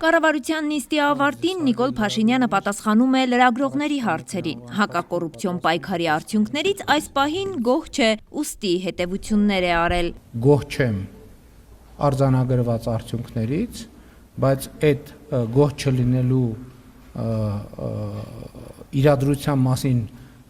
Կառավարության նիստի ավարտին Նիկոլ Փաշինյանը պատասխանում է լրագրողների հարցերին։ Հակակոռուպցիոն պայքարի արդյունքներից այս պահին գոհ չէ, ուստի հետևություններ է արել։ Գոհ չեմ արձանագրված արդյունքներից, բայց այդ գոհ չլինելու իրադրության մասին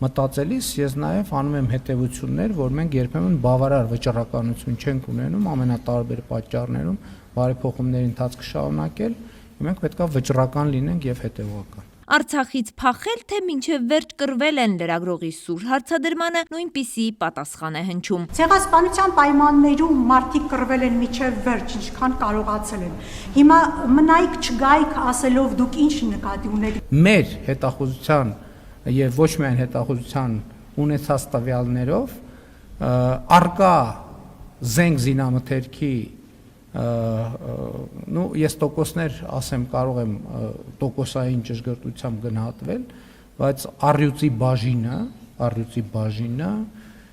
մտածելիս ես նաև անում եմ հետևություններ, որ մենք երբեմն բավարար վճռականություն չենք ունենում ամենատարբեր պատճառներում, բարեփոխումների ընթացքը շարունակել, մենք պետք է վճռական լինենք եւ հետեւողական։ Արցախից փախել, թե մինչև վերջ կռվել են լրագրողի սուր հարցադրմանը նույնպիսի պատասխան է հնչում։ Ցեղասպանության պայմաններում մարդիկ կռվել են մինչև վերջ, ինչքան կարողացել են։ Հիմա մնայք չգայք ասելով դուք ինչ նկատի ունեք։ Մեր հետախուզության եւ ոչ միայն հետախուզության ունեցած տվյալներով արկա զենք զինամթերքի ես տոկոսներ ասեմ կարող եմ տոկոսային ճշգրտությամբ գնահատվել, բայց առյուծի բաժինը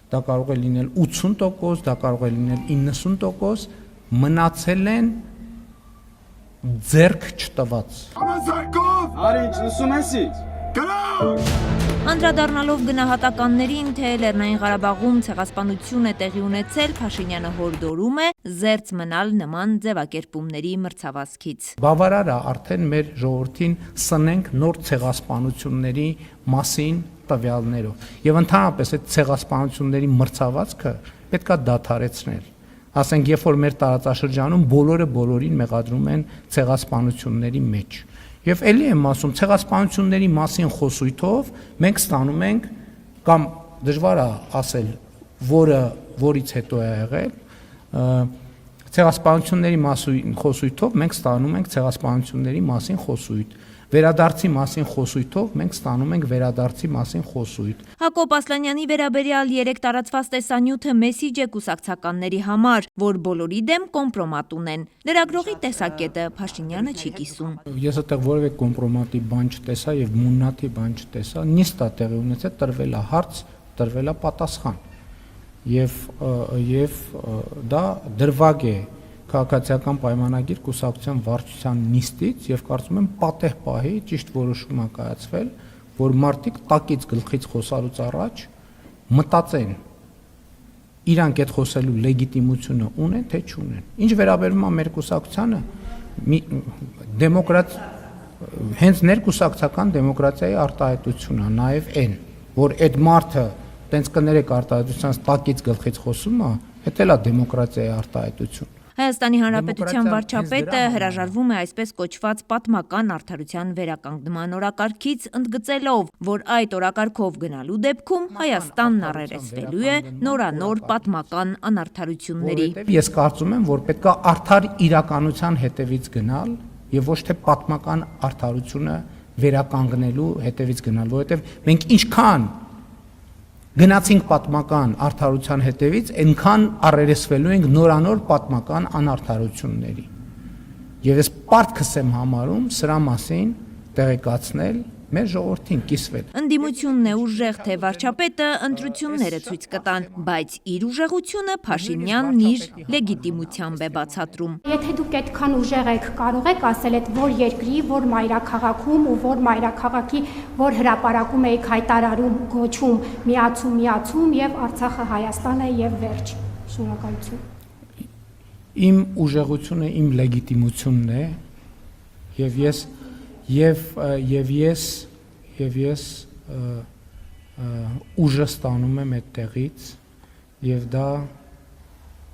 դա կարող է լինել 80%, դա կարող է լինել 90%, մնացել են ձեռք չտված։ Արի, լսում ես ինձ։ Անդրադառնալով գնահատականներին, թե Լեռնային Ղարաբաղում ցեղասպանություն է տեղի ունեցել, Փաշինյանը հորդորում է զերծ մնալ նման ձևակերպումների մրցավազքից։ Բավարար է արդեն մեր ժողովրդին սնենք նոր ցեղասպանությունների մասին տվյալներով։ Եվ ընդհանրապես այդ ցեղասպանությունների մրցավազքը պետք է դադարեցնել։ Ասենք, երբ որ մեր տարածաշրջանում բոլորը բոլորին մեղադրում են ցեղասպանությունների մեջ։ Եվ էլի եմ ասում, ցեղասպանությունների մասին խոսույթով մենք ստանում ենք, կամ դժվար է ասել, որից հետո է եղել, ցեղասպանությունների մասին խոսույթով մենք ստանում ենք ցեղասպանությունների մասին խոսույթ, վերադարձի մասին խոսույթով մենք ստանում ենք վերադարձի մասին խոսույթ։ Հակոբ Ասլանյանի վերաբերյալ 3 տարածված տեսանյութը մեսիջ է կուսակցականների համար, որ բոլորի դեմ կոմպրոմատ ունեն։ Լրագրողի տեսակետը Փաշինյանը չի կիսում։ Ես այդտեղ որևէ կոմպրոմատի բան չտեսա եւ մուննաթի բան չտեսա, նիստ է տեղի ունեցել, տրվել է հարց, տրվել է պատասխան։ Եվ դա դրվագ է քաղաքացիական պայմանագիր կուսակցության վարչության նիստից եւ կարծում եմ պատեհ պահի ճիշտ որոշում է կայացվել, որ մարդիկ տակից գլխից խոսալուց առաջ մտածեն իրանք այդ խոսելու լեգիտիմությունը ունեն թե չունեն։ Ինչ վերաբերում է մեր կուսակցությանը, հենց ներկուսակցական դեմոկրատիայի արտահայտությունն է նաեւ այն, որ այդ մարդը տենց կներեք արտահայտությունից տակից գլխից խոսում է, դա էլ է դեմոկրատիայի արտահայտություն։ Հայաստանի Հանրապետության վարչապետը հրաժարվում է այսպես կոչված պատմական արդարության վերականգնման օրակարգից, ընդգծելով, որ այդ օրակարգով գնալու դեպքում Հայաստանն առերեսվելու է նորանոր պատմական անարդարությունների։ Ես կարծում եմ, որ պետք է արդար իրականության հետևից գնալ եւ ոչ թե պատմական արդարությունը վերականգնելու հետևից գնալ, որովհետեւ մենք ինչքան գնացինք պատմական արդարության հետևից, այնքան առերեսվելու ենք նորանոր պատմական անարդարությունների։ Եվ ես պարտքս եմ համարում սրա մասին տեղեկացնել մեր ժողովրդին, կիսվել։ Ընդդիմությունն է ուժեղ, թե վարչապետը ընտրությունները ցույց կտան, բայց իր ուժեղությունը Փաշինյանն իր լեգիտիմությամբ է բացատրում։ Եթե դուք այդքան ուժեղ եք, կարող եք ասել այդ որ երկրի, որ մայրաքաղաքում ու որ մայրաքաղաքի, որ հրապարակում եք հայտարարում, գոչում, միացում եւ Արցախը Հայաստան է եւ վերջ։ Շնորհակալություն։ Իմ ուժեղությունը իմ լեգիտիմությունն է եւ ես ուժը ստանում եմ այդտեղից եւ դա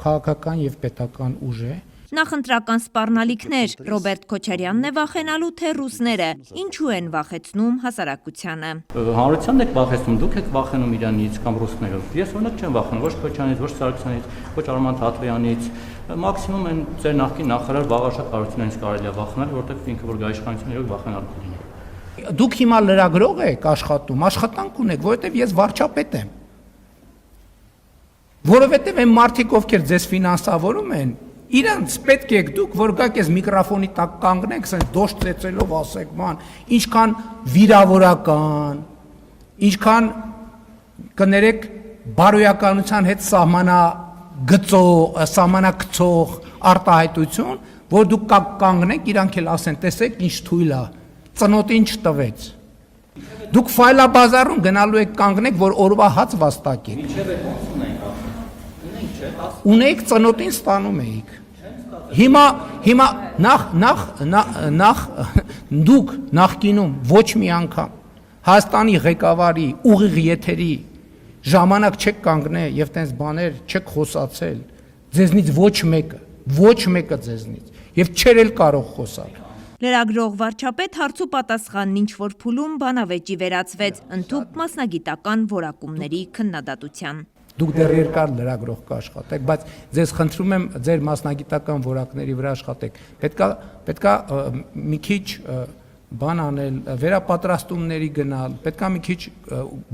քաղաքական եւ պետական ուժ է։ Նախընտրական սպառնալիքներ, Ռոբերտ Քոչարյանն է վախենալու, թե ռուսները, ինչու են վախեցնում հասարակությանը։ Հանրությանն եք վախեցնում, դուք եք վախենում Իրանից կամ ռուսներով։ Ես օրինակ չեմ վախենում ոչ Քոչարյանից, ոչ Սարգսյանից, ոչ Արման Թաթվյանից, մաքսիմում են ձեր նախկին նախարար Բաղարշակ Հարությունյանից կարելի է վախենալ, որովհետև ինքը որ գա իշխանության իրոք վախենալու կլինի։ Դուք հիմա լրագրող եք աշխատում, աշխատանք ունեք, որովհետև ես վարչապետ եմ։ Որովհետև այն մարդիկ, ովքեր ձեզ ֆինանսավորում են, իրանց պետք է դուք որ գաք այս միկրոֆոնի տակ կանգնեք, ասեն դոշ ծեծելով ասեք, ման, ինչքան վիրավորական, ինչքան կներեք բարոյականության հետ սահմանակցող արտահայտություն, որ դուք կանգնեք, իրանք էլ ասեն, տեսեք ինչ թույլ է, ծնոտին չտվեց։ Դուք ֆայլաբազարում գնալու եք կանգնեք, որ օրվա հաց վաստակեք։ Ունեիք ծնոտին ստանում էիք։ Հիմա նախ դուք նախկինում ոչ մի անգամ Հայաստանի ղեկավարի ուղիղ եթերի ժամանակ չեք կանգնել եւ տենց բաներ չեք խոսացել, ձեզնից ոչ մեկը ձեզնից եւ չեր էլ կարող խոսալ։ Լրագրող վարչապետ հարցու պատասխանն ինչ որ փուլում բանավեճի վերածվեց ընդհանուր մասնագիտական որակումների քննադատության։ Դուք դեռ երկար լրագրող կաշխատեք, բայց ձեզ խնդրում եմ ձեր մասնագիտական որակների վրա աշխատեք։ Պետքա մի քիչ բան անել, վերապատրաստումների գնալ, պետքա մի քիչ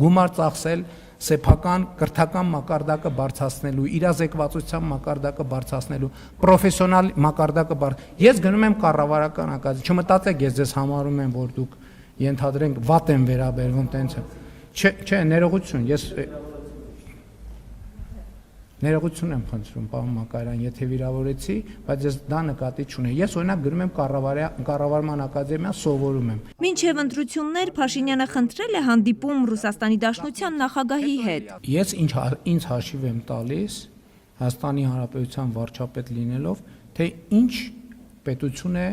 գումար ծախսել սեփական կրթական մակարդակը բարձրացնելու, իրազեկվածության մակարդակը բարձրացնելու, պրոֆեսիոնալ մակարդակը Ես գնում եմ կառավարական ակադեմիա, չմտածեք ես ձեզ համարում եմ, որ դուք ենթադրենք վատ եմ վերաբերվում, տենց է։ Չէ, ներողություն եմ խնդրում, պարոն Մակարյան, եթե վիրավորեցի, բայց ես դա նկատի չունեմ։ Ես օրինակ գնում եմ կառավարման ակադեմիա, սովորում եմ։ Մինչև ընտրություններ Փաշինյանը խնդրել է հանդիպում Ռուսաստանի Դաշնության նախագահի հետ։ Ես ինձ հաշիվ եմ տալիս Հայաստանի Հանրապետության վարչապետ լինելով, թե ինչ պետություն է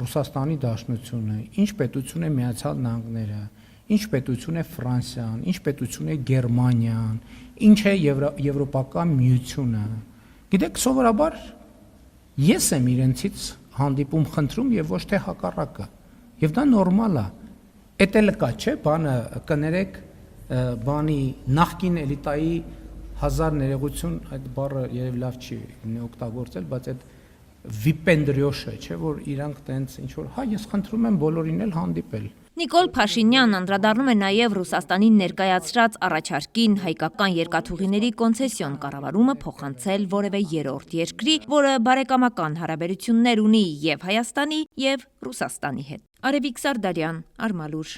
Ռուսաստանի Դաշնությունը, ինչ պետություն է Միացյալ Նահանգները, ինչ պետություն է Ֆրանսիան, ինչ պետություն է Գերմանիան, ինչ է Եվրոպական միությունը։ Գիտեք, սովորաբար ես եմ իրենցից հանդիպում խնդրում եւ ոչ թե հակառակը։ Եվ դա նորմալ է։ Էդ էլ կա, չէ՞, բանը կներեք, բանի նախկին էլիտայի հազար ներողություն, այդ բառը երևի լավ չի օգտագործել, բայց այդ վիպենդրյոշը, չէ, որ իրանք տենց ինչ որ, հա, ես խնդրում եմ բոլորին էլ հանդիպել։ Նիկոլ Փաշինյանն անդրադառնում է նաև Ռուսաստանին ներկայացրած առաջարկին հայկական երկաթուղիների կոնցեսիոն կառավարումը փոխանցել որևէ երրորդ երկրի, որը բարեկամական հարաբերություններ ունի եւ Հայաստանի եւ Ռուսաստանի հետ։ Արևիկ Սարդարյան, Արմալուր։